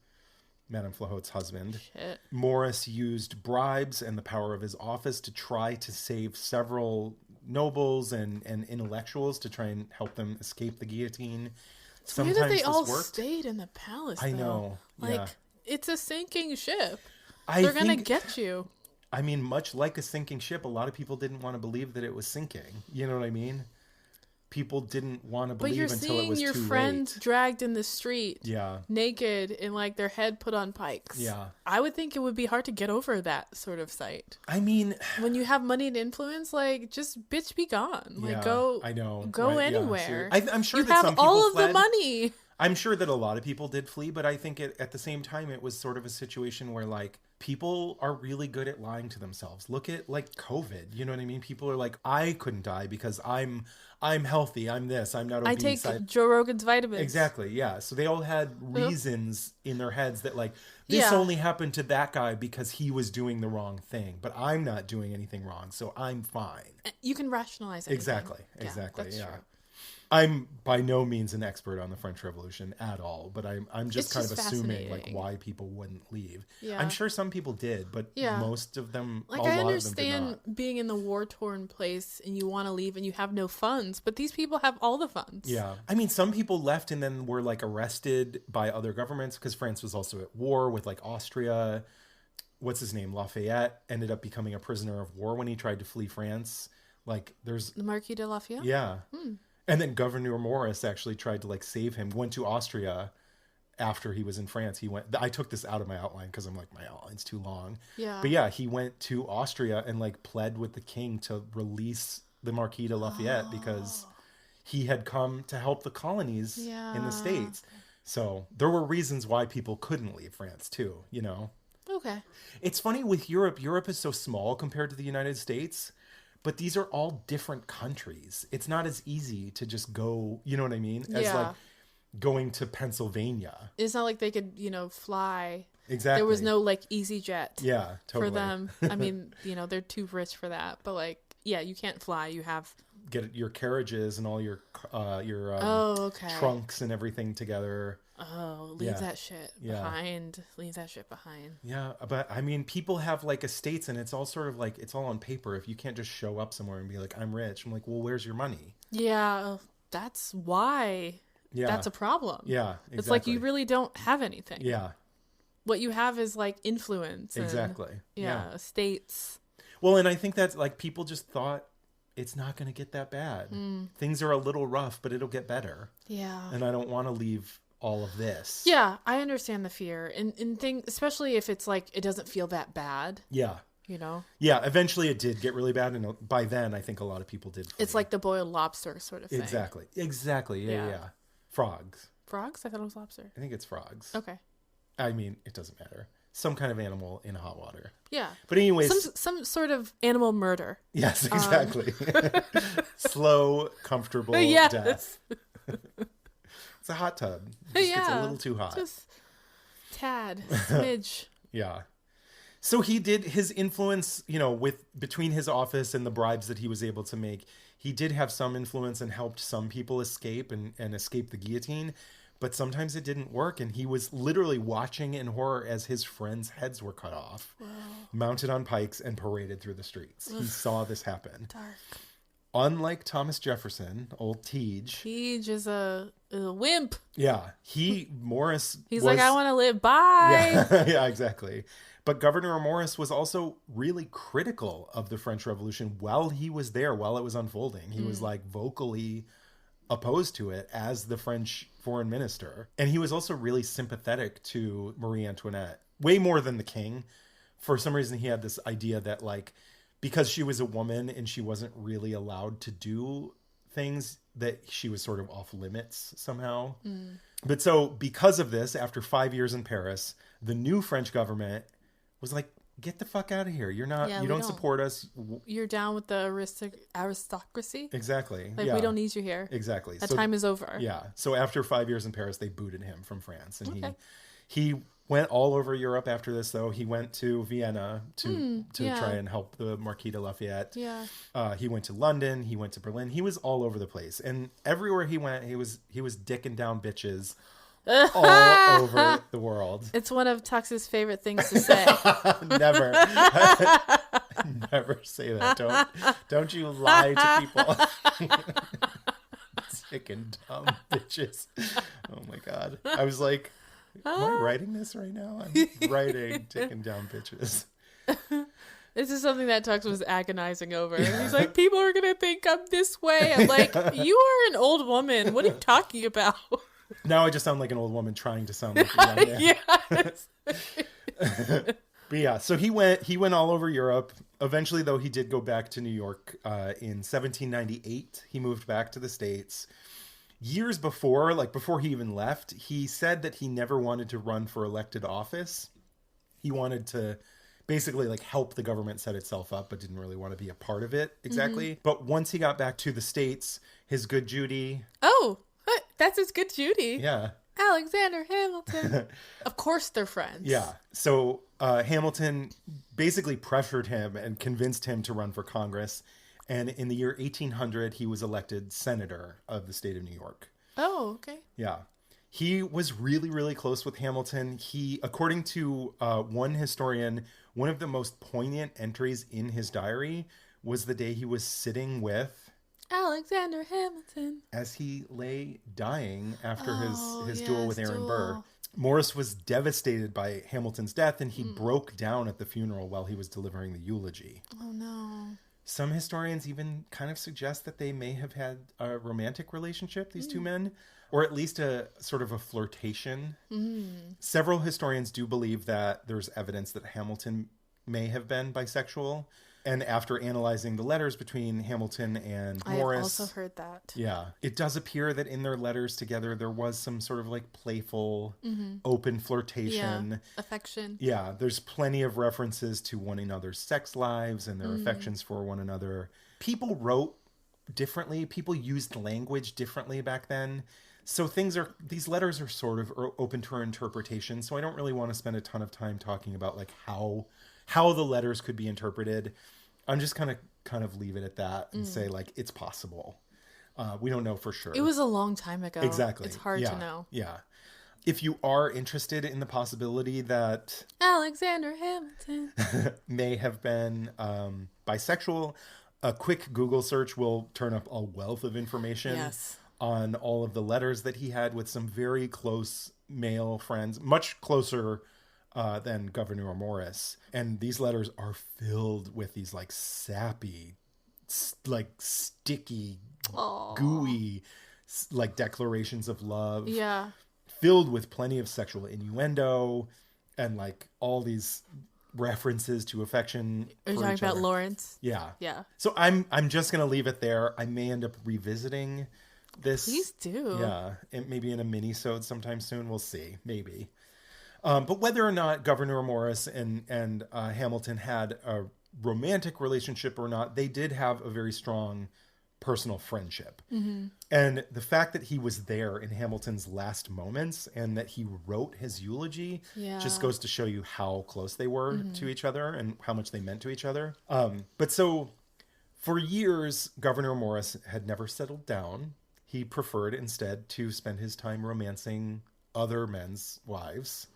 Madame Flahaut's husband. Shit. Morris used bribes and the power of his office to try to save several nobles and intellectuals to try and help them escape the guillotine. Sometimes weird that they all stayed in the palace, I know. It's a sinking ship. They're going to get you. I mean, much like a sinking ship, a lot of people didn't want to believe that it was sinking. You know what I mean? People didn't want to believe until it was too late. But you're seeing your friends dragged in the street, naked, and like their head put on pikes. Yeah. I would think it would be hard to get over that sort of sight. I mean, when you have money and influence, like just bitch be gone. Like I know. Go anywhere. Yeah, I'm sure you that have some people all of fled. the money. I'm sure that a lot of people did flee, but I think at the same time, it was sort of a situation where like people are really good at lying to themselves. Look at like COVID. You know what I mean? People are like, I couldn't die because I'm healthy. I'm this. I'm not obese. I take Joe Rogan's vitamins. Exactly. Yeah. So they all had reasons in their heads that like this only happened to that guy because he was doing the wrong thing, but I'm not doing anything wrong, so I'm fine. You can rationalize it. Exactly. That's true. I'm by no means an expert on the French Revolution at all, but I'm just kind of assuming like why people wouldn't leave. Yeah. I'm sure some people did, but most of them, like I understand being in the war-torn place and you want to leave and you have no funds, but these people have all the funds. Yeah. I mean, some people left and then were like arrested by other governments because France was also at war with like Austria. What's his name? Lafayette ended up becoming a prisoner of war when he tried to flee France. Like there's the Marquis de Lafayette. Yeah. And then Gouverneur Morris actually tried to like save him, went to Austria after he was in France. I took this out of my outline because I'm like, my outline's too long. Yeah. But yeah, he went to Austria and like pled with the king to release the Marquis de Lafayette because he had come to help the colonies in the States. So there were reasons why people couldn't leave France too, Okay. It's funny with Europe. Europe is so small compared to the United States. But these are all different countries. It's not as easy to just go, you know what I mean? As like going to Pennsylvania. It's not like they could, fly. Exactly. There was no like EasyJet. Yeah, totally. For them. I mean, they're too rich for that. But like, you can't fly. You have get your carriages and all your trunks and everything together. Oh, leave that shit behind. Leave that shit behind. Yeah, but I mean, people have like estates, and it's all sort of like, it's all on paper. If you can't just show up somewhere and be like, I'm rich, I'm like, well, where's your money? Yeah, that's why that's a problem. Yeah, exactly. It's like you really don't have anything. Yeah. What you have is like influence. Exactly. Yeah, estates. Well, and I think that's like, people just thought it's not going to get that bad. Things are a little rough, but it'll get better. Yeah. And I don't want to leave all of this. Yeah, I understand the fear. And things, especially if it's like, it doesn't feel that bad. Yeah. You know? Yeah, eventually it did get really bad. And by then, I think a lot of people did flee. It's like the boiled lobster sort of thing. Exactly. Yeah. Frogs. Frogs? I thought it was lobster. I think it's frogs. Okay. I mean, it doesn't matter. Some kind of animal in hot water. Yeah. But anyways. Some sort of animal murder. Yes, exactly. Slow, comfortable death. It's a hot tub. It just gets a little too hot. Just tad, smidge. Yeah. So he did his influence, with between his office and the bribes that he was able to make, he did have some influence and helped some people escape and escape the guillotine. But sometimes it didn't work, and he was literally watching in horror as his friends' heads were cut off, mounted on pikes, and paraded through the streets. He saw this happen. Dark. Unlike Thomas Jefferson, old Teej. Teej is a wimp. Yeah. Morris He's like, I want to live. Bye. Yeah, exactly. But Gouverneur Morris was also really critical of the French Revolution while he was there, while it was unfolding. He was like vocally opposed to it as the French foreign minister. And he was also really sympathetic to Marie Antoinette, way more than the king. For some reason, he had this idea that like, because she was a woman and she wasn't really allowed to do things, that she was sort of off limits somehow. But so because of this, after 5 years in Paris, the new French government was like, get the fuck out of here. You're not, you don't support us. You're down with the aristocracy. Exactly. Like, we don't need you here. Exactly. That time is over. Yeah. So after 5 years in Paris, they booted him from France. And he went all over Europe after this, though. He went to Vienna to try and help the Marquis de Lafayette. Yeah. He went to London. He went to Berlin. He was all over the place. And everywhere he went, he was dicking down bitches all over the world. It's one of Tux's favorite things to say. Never. Never say that. Don't you lie to people. Dicking dumb bitches. Oh my God. I was like, am I writing this right now? I'm writing dicking down bitches. This is something that Tux was agonizing over. He's like, people are going to think I'm this way. I'm like, you are an old woman. What are you talking about? Now I just sound like an old woman trying to sound like a young man. Yes. But yeah, so he went all over Europe. Eventually, though, he did go back to New York in 1798. He moved back to the States. Years before, like before he even left, he said that he never wanted to run for elected office. He wanted to basically like help the government set itself up, but didn't really want to be a part of it exactly. Mm-hmm. But once he got back to the States, his good Judy. Oh, that's his good Judy. Yeah. Alexander Hamilton. Of course they're friends. Yeah. So Hamilton basically pressured him and convinced him to run for Congress. And in the year 1800, he was elected senator of the state of New York. Oh, okay. Yeah. He was really, really close with Hamilton. He, according to one historian, one of the most poignant entries in his diary was the day he was sitting with Alexander Hamilton as he lay dying after his duel with Aaron Burr. Morris was devastated by Hamilton's death, and he broke down at the funeral while he was delivering the eulogy. Oh, no. Some historians even kind of suggest that they may have had a romantic relationship, these two men, or at least a sort of a flirtation. Several historians do believe that there's evidence that Hamilton may have been bisexual. And after analyzing the letters between Hamilton and Morris... I also heard that. Yeah. It does appear that in their letters together, there was some sort of like playful, open flirtation. Yeah. Affection. Yeah. There's plenty of references to one another's sex lives and their affections for one another. People wrote differently. People used language differently back then. So these letters are sort of open to our interpretation. So I don't really want to spend a ton of time talking about like how the letters could be interpreted. I'm just kind of leave it at that and say like it's possible. We don't know for sure. It was a long time ago. Exactly. It's hard to know. Yeah. If you are interested in the possibility that Alexander Hamilton may have been bisexual, a quick Google search will turn up a wealth of information on all of the letters that he had with some very close male friends, much closer than Gouverneur Morris. And these letters are filled with these like sappy, like sticky, gooey, like declarations of love. Yeah. Filled with plenty of sexual innuendo and like all these references to affection. Are you talking about Lawrence? Yeah. Yeah. So I'm just going to leave it there. I may end up revisiting this. Please do. Yeah. Maybe in a mini-sode sometime soon. We'll see. Maybe. But whether or not Gouverneur Morris and Hamilton had a romantic relationship or not, they did have a very strong personal friendship. Mm-hmm. And the fact that he was there in Hamilton's last moments and that he wrote his eulogy just goes to show you how close they were to each other and how much they meant to each other. But so for years, Gouverneur Morris had never settled down. He preferred instead to spend his time romancing other men's wives,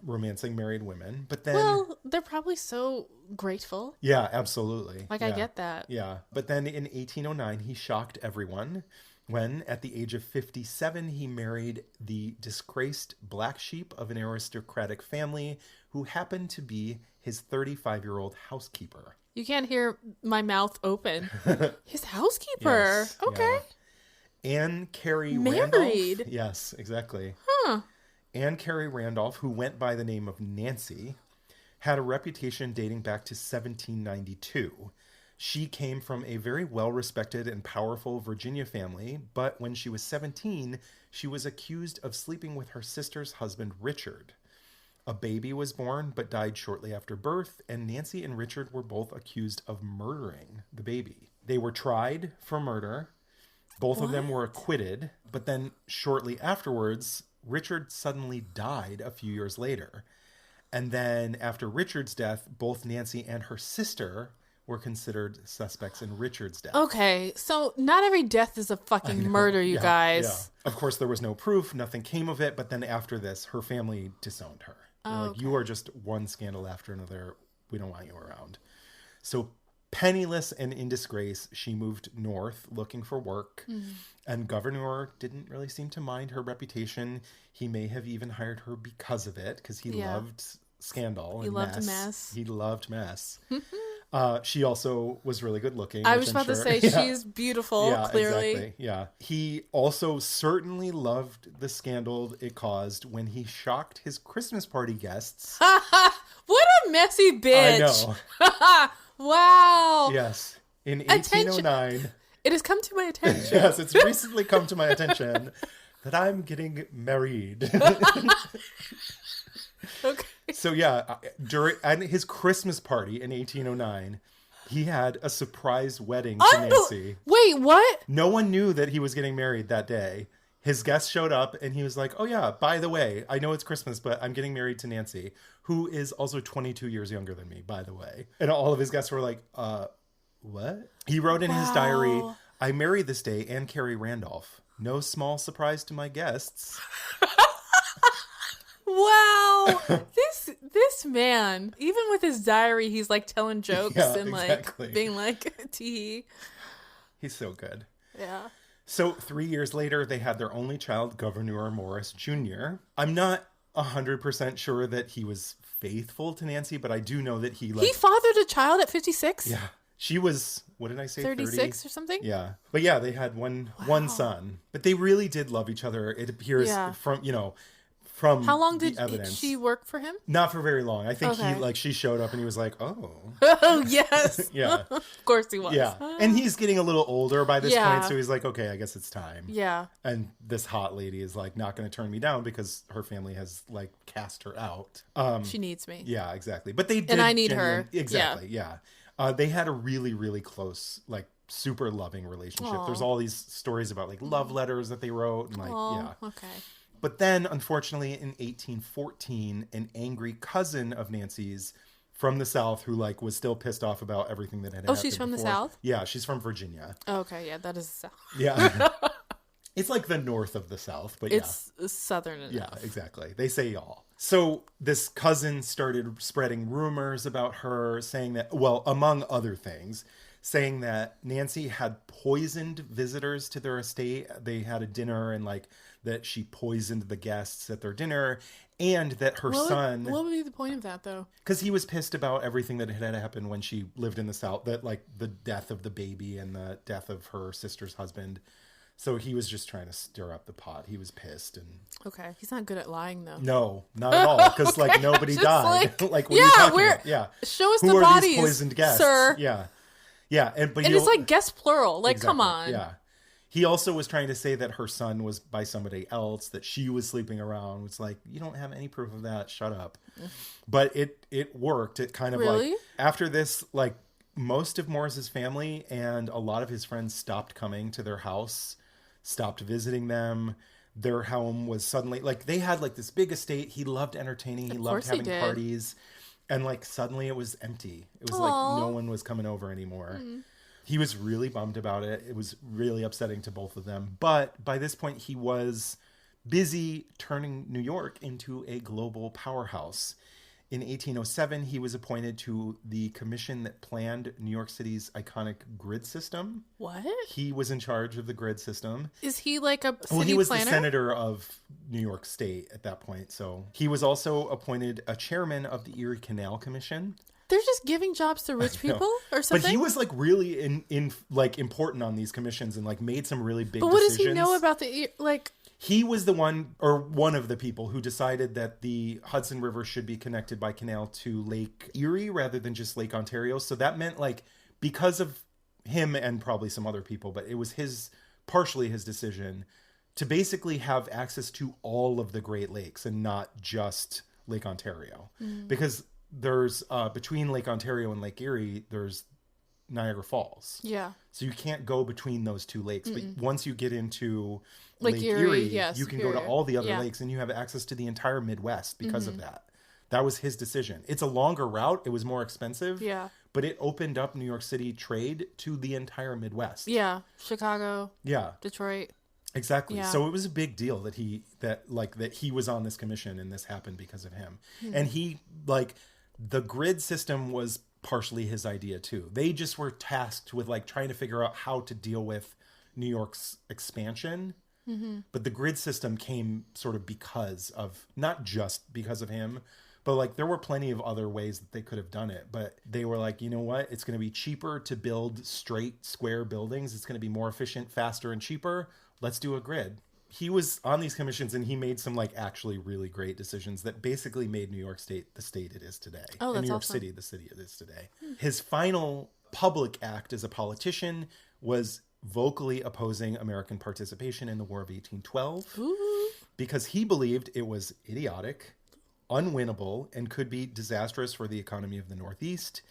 romancing married women. But then... Well, they're probably so grateful. Yeah, absolutely. Like, yeah. I get that. Yeah. But then in 1809, he shocked everyone when, at the age of 57, he married the disgraced black sheep of an aristocratic family who happened to be his 35-year-old housekeeper. You can't hear my mouth open. His housekeeper. Yes, okay. Yeah. Anne Carey Married. Randolph. Yes, exactly. Huh. Anne Carey Randolph, who went by the name of Nancy, had a reputation dating back to 1792. She came from a very well-respected and powerful Virginia family, but when she was 17, she was accused of sleeping with her sister's husband, Richard. A baby was born, but died shortly after birth, and Nancy and Richard were both accused of murdering the baby. They were tried for murder. Both of them were acquitted, but then shortly afterwards, Richard suddenly died a few years later. And then after Richard's death, both Nancy and her sister were considered suspects in Richard's death. Okay, so not every death is a fucking murder, you guys. Yeah. Of course, there was no proof. Nothing came of it. But then after this, her family disowned her. They're like, you are just one scandal after another. We don't want you around. So penniless and in disgrace, she moved north looking for work. And Gouverneur didn't really seem to mind her reputation. He may have even hired her because of it, because he loved scandal and mess. He loved mess. He loved mess. She also was really good looking. I was about to say, she's beautiful, clearly. Exactly. Yeah. He also certainly loved the scandal it caused when he shocked his Christmas party guests. What a messy bitch. I know. Wow. Yes. In 1809. It has come to my attention. Yes, it's recently come to my attention that I'm getting married. Okay. So yeah, during his Christmas party in 1809, he had a surprise wedding to Nancy. Wait, what? No one knew that he was getting married that day. His guests showed up and he was like, oh yeah, by the way, I know it's Christmas, but I'm getting married to Nancy, who is also 22 years younger than me, by the way. And all of his guests were like, what? He wrote in his diary, I married this day Anne Carey Randolph. No small surprise to my guests. Wow. This man, even with his diary, he's like telling jokes and like being like, tee. He's so good. Yeah. So 3 years later, they had their only child, Gouverneur Morris Jr. I'm not 100% sure that he was faithful to Nancy, but I do know that he fathered a child at 56? Yeah. She was, what did I say? 36 or something? Yeah. But yeah, they had one son. But they really did love each other. It appears from how long did evidence. She work for him? Not for very long. I think she showed up and he was like, oh. Oh, yes. Yeah. Of course he was. Yeah. And he's getting a little older by this point, so he's like, okay, I guess it's time. Yeah. And this hot lady is like not going to turn me down because her family has like cast her out. She needs me. Yeah, exactly. But they did. And I need her. Exactly. Yeah. They had a really, really close, like super loving relationship. Aww. There's all these stories about like love letters that they wrote and like, okay. But then, unfortunately, in 1814, an angry cousin of Nancy's from the South who like was still pissed off about everything that had happened. Oh, she's from the South? Yeah, she's from Virginia. Oh, okay, yeah, that is the South. Yeah. It's like the north of the South, but It's southern enough. Yeah, exactly. They say y'all. So this cousin started spreading rumors about her, saying that, well, among other things, saying that Nancy had poisoned visitors to their estate. They had a dinner and like that she poisoned the guests at their dinner, and that her son... What would be the point of that, though? Because he was pissed about everything that had happened when she lived in the South, that like the death of the baby and the death of her sister's husband. So he was just trying to stir up the pot. He was pissed. And Okay. He's not good at lying, though. no, not at all. Because like nobody died. Like what are you talking about? Yeah. Show us Who the are bodies, these poisoned guests? sir. Yeah. Yeah. And it's like guest plural. Like, exactly, come on. Yeah. He also was trying to say that her son was by somebody else, that she was sleeping around. It's like, you don't have any proof of that. Shut up. But it worked. It kind of like, after this, like most of Morris's family and a lot of his friends stopped coming to their house, stopped visiting them. Their home was suddenly like, they had like this big estate. He loved entertaining. He loved having parties. And like suddenly it was empty. It was like no one was coming over anymore. He was really bummed about it. It was really upsetting to both of them. But by this point, he was busy turning New York into a global powerhouse. In 1807, he was appointed to the commission that planned New York City's iconic grid system. What? He was in charge of the grid system. Is he like a city Well, he was planner? the senator of New York State at that point. So he was also appointed a chairman of the Erie Canal Commission. They're just giving jobs to rich people or something? But he was like really in like important on these commissions and like made some really big But what decisions. does he know about the like? He was the one of the people who decided that the Hudson River should be connected by canal to Lake Erie rather than just Lake Ontario. So that meant like, because of him and probably some other people, but it was partially his decision to basically have access to all of the Great Lakes and not just Lake Ontario. Because there's between Lake Ontario and Lake Erie, there's Niagara Falls. Yeah. So you can't go between those two lakes. But once you get into Lake Erie, you can go to all the other lakes and you have access to the entire Midwest because of that. That was his decision. It's a longer route. It was more expensive. Yeah. But it opened up New York City trade to the entire Midwest. Yeah. Chicago. Yeah. Detroit. Exactly. Yeah. So it was a big deal that he was on this commission and this happened because of him. And he the grid system was partially his idea too. They just were tasked with like trying to figure out how to deal with New York's expansion. But the grid system came sort of not just because of him, but like there were plenty of other ways that they could have done it. But they were like, you know what? It's going to be cheaper to build straight square buildings. It's going to be more efficient, faster, and cheaper. Let's do a grid. He was on these commissions and he made some like actually really great decisions that basically made New York State the state it is today. Oh, that's and New York awesome. City the city it is today. His final public act as a politician was vocally opposing American participation in the War of 1812 because he believed it was idiotic, unwinnable, and could be disastrous for the economy of the Northeast.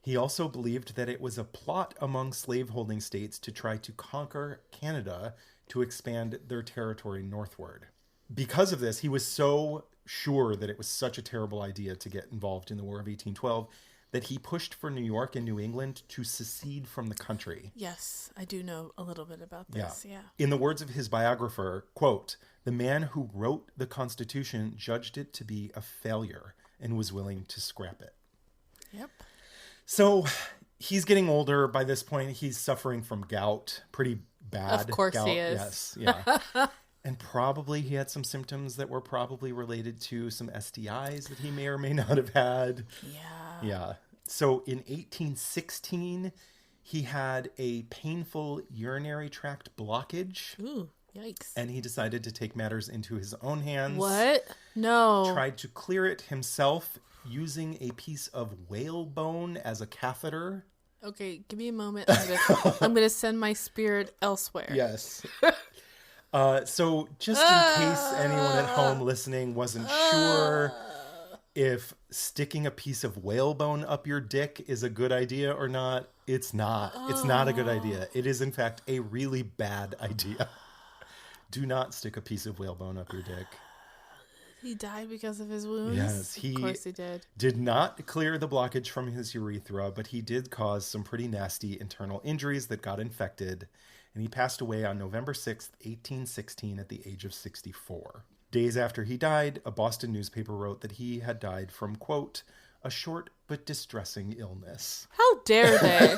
He also believed that it was a plot among slaveholding states to try to conquer Canada to expand their territory northward. Because of this, he was so sure that it was such a terrible idea to get involved in the War of 1812 that he pushed for New York and New England to secede from the country. Yes, I do know a little bit about this. Yeah. In the words of his biographer, quote, "The man who wrote the Constitution judged it to be a failure and was willing to scrap it." Yep. So he's getting older. By this point, he's suffering from gout, pretty bad. Of course gout. he is. Yes, yeah. And probably he had some symptoms that were probably related to some STIs that he may or may not have had. Yeah. Yeah. So in 1816, he had a painful urinary tract blockage. Ooh, yikes. And he decided to take matters into his own hands. What? No. Tried to clear it himself using a piece of whalebone as a catheter. Okay, give me a moment. I'm gonna send my spirit elsewhere. Yes. So just in case anyone at home listening wasn't sure if sticking a piece of whalebone up your dick is a good idea or not, it's not. It's not a good idea. It is, in fact, a really bad idea. Do not stick a piece of whalebone up your dick. He died because of his wounds? Yes, Of course he did. Did not clear the blockage from his urethra, but he did cause some pretty nasty internal injuries that got infected. and he passed away on November 6th, 1816 at the age of 64. Days after he died, a Boston newspaper wrote that he had died from, quote, a short but distressing illness. How dare they?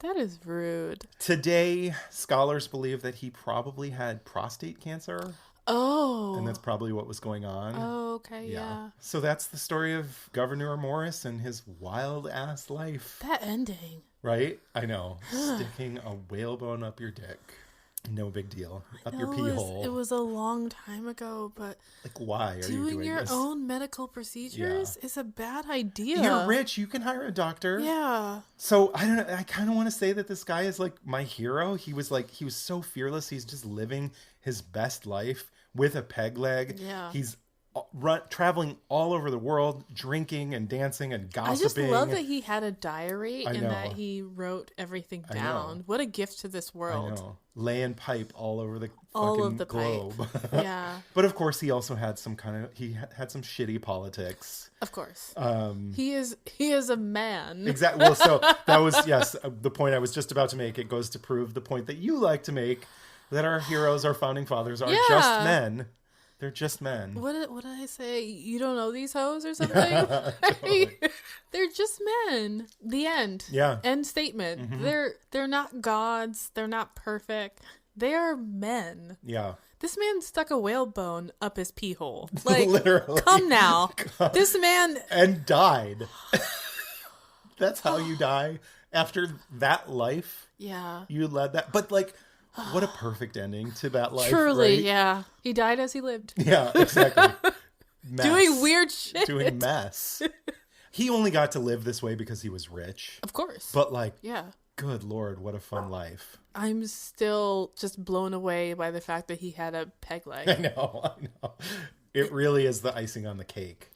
That is rude. Today, scholars believe that he probably had prostate cancer. Oh. And that's probably what was going on. Oh, okay, yeah. So that's the story of Gouverneur Morris and his wild-ass life. That ending. Right? I know. Sticking a whalebone up your dick. No big deal. Up your pee hole. It was a long time ago, but like, why are you doing your this? own medical procedures is a bad idea. You're rich. You can hire a doctor. Yeah. So I don't know. I kind of want to say that this guy is like my hero. He was so fearless. He's just living his best life with a peg leg. Yeah. He's traveling all over the world, drinking and dancing and gossiping. I just love that he had a diary and that he wrote everything down. What a gift to this world. I know. Laying pipe all over the fucking globe. Yeah. But of course he also had some had some shitty politics. Of course. He is a man. Exactly. Well, so that was, yes, the point I was just about to make. It goes to prove the point that you like to make, that our heroes, our founding fathers, are just men. They're just men. What did I say? You don't know these hoes or something? Totally. They're just men. The end. Yeah. End statement. Mm-hmm. They're not gods. They're not perfect. They are men. Yeah. This man stuck a whalebone up his pee hole. Like, literally. Come now. God. This man... And died. That's how you die. After that life. Yeah. You led that. But like... What a perfect ending to that life. Truly, right? yeah. He died as he lived. Yeah, exactly. Doing weird shit. Doing mess. He only got to live this way because he was rich. Of course. But like, yeah. Good Lord, what a fun life. I'm still just blown away by the fact that he had a peg leg. I know. It really is the icing on the cake.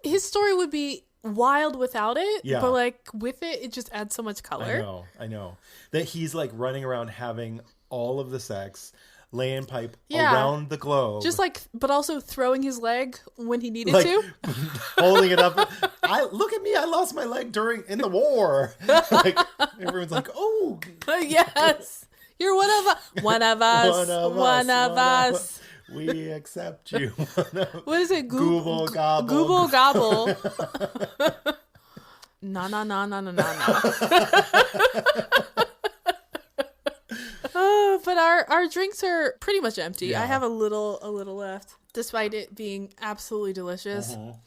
His story would be wild without it, but like with it just adds so much color. I know. That he's like running around having all of the sex, laying pipe around the globe. Just like, but also throwing his leg when he needed to. Holding it up. Look at me, I lost my leg in the war. Like, everyone's like, oh. Yes. You're one of us. One of us. We accept you. What is it? Google gobble. Google gobble. Na. But our drinks are pretty much empty. Yeah. I have a little left, despite it being absolutely delicious. Mm-hmm.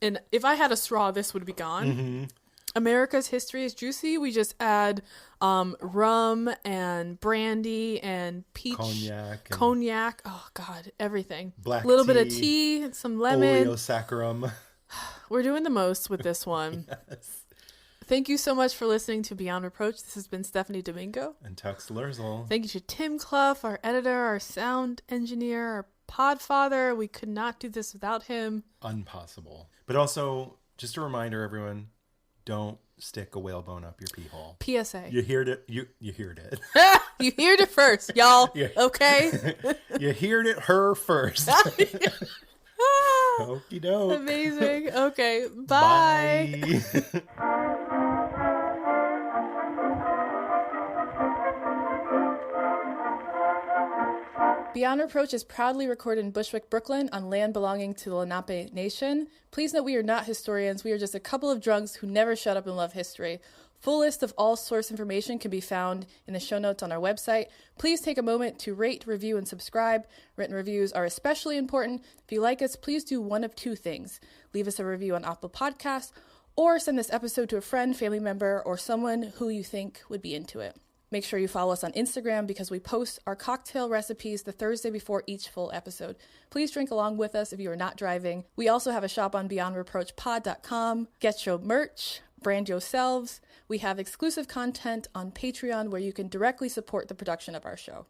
And if I had a straw, this would be gone. Mm-hmm. America's history is juicy. We just add rum and brandy and peach cognac. Oh God, everything. Black little tea, bit of tea, some lemon. Oleosaccharum. We're doing the most with this one. Yes. Thank you so much for listening to Beyond Reproach. This has been Stephanie Domingo. And Tux Lurzel. Thank you to Tim Clough, our editor, our sound engineer, our podfather. We could not do this without him. Impossible. But also, just a reminder, everyone, don't stick a whalebone up your pee hole. PSA. You heard it. You heard it. You heard it first, y'all. Yeah. Okay? You heard it her first. Okie doke. Amazing. Okay. Bye. Beyond Reproach is proudly recorded in Bushwick, Brooklyn, on land belonging to the Lenape Nation. Please note we are not historians. We are just a couple of drunks who never shut up and love history. Full list of all source information can be found in the show notes on our website. Please take a moment to rate, review, and subscribe. Written reviews are especially important. If you like us, please do one of two things. Leave us a review on Apple Podcasts, or send this episode to a friend, family member, or someone who you think would be into it. Make sure you follow us on Instagram because we post our cocktail recipes the Thursday before each full episode. Please drink along with us if you are not driving. We also have a shop on beyondreproachpod.com. Get your merch, brand yourselves. We have exclusive content on Patreon where you can directly support the production of our show.